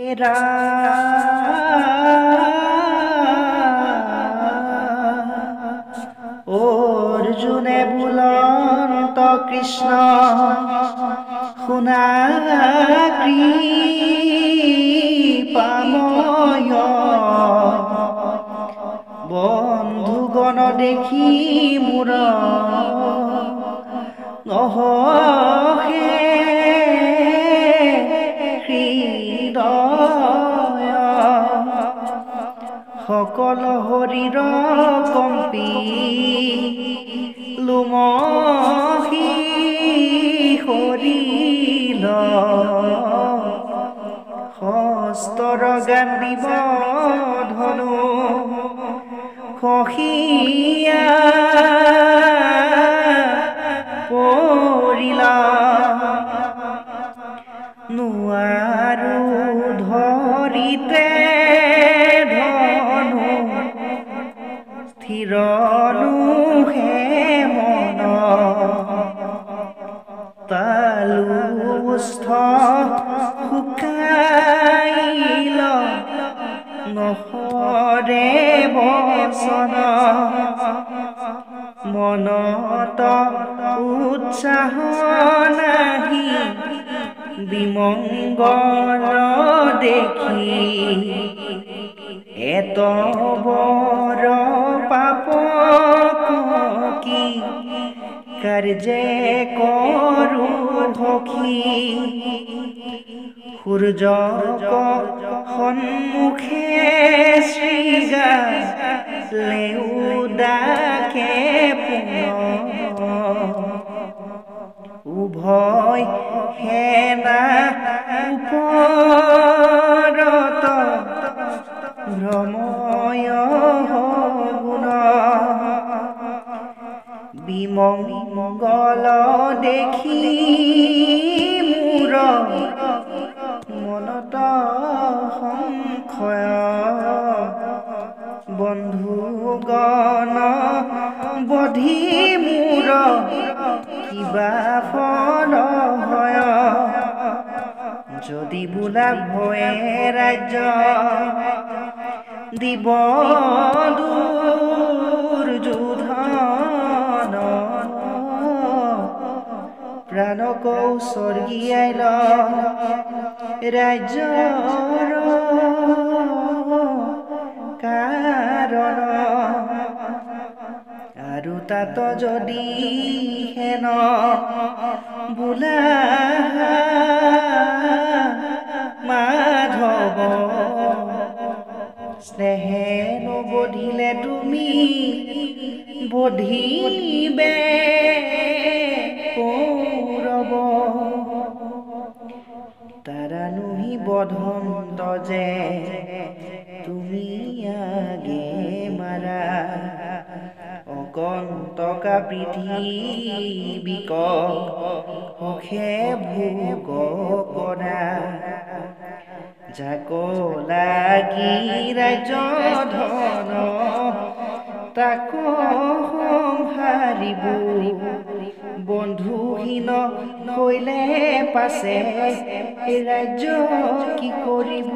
এৰা অৰ্জুনে বুলন্ত কৃষ্ণ শুনা কৃপাময় বন্ধুগণ দেখি মোৰ নহহে হৃদয় সকল শৰীৰ কম্পি লোমহি সৰিল হস্তৰ গান্ধিব ধনু খহিয়া পৰিলা নোৱাৰো ধৰিতে ধনু স্থিৰ নুহে মন তালুস্থ শুকাইল নহৰে বচন মনত উৎসাহ নাহি বিমংগল দেখি এত বৰ পাপ কি কাৰ্যে কৰো সখী সূৰ্যক সন্মুখে শ্ৰীগা লেউদাকে উভয় সেনা উপৰত ভ্ৰময় গুণ বিমংগল দেখি মোৰ মনত সংশয় বন্ধুগণ বধি মোৰ কিবা ফল হয় যদি বোলা ভয়ে ৰাজ্য দিব দুৰ্যোধন প্ৰাণক উচৰ্গিয়াইল ৰাজ্যৰ কাৰণ আৰু তাত যদি হেন বোলা মাধৱ স্নেহে নবধিলে তুমি বধিবে কৌৰৱ তাৰা নুহি বধন্ত যে তুমি আগে মাৰা অকন্তকা পৃথিৱীক সুখে ভোগ কৰা যাক লাগি ৰাজ্য ধন তাক সংহাৰিব বন্ধুহীন হৈলে পাছে ৰাজ্য কি কৰিব।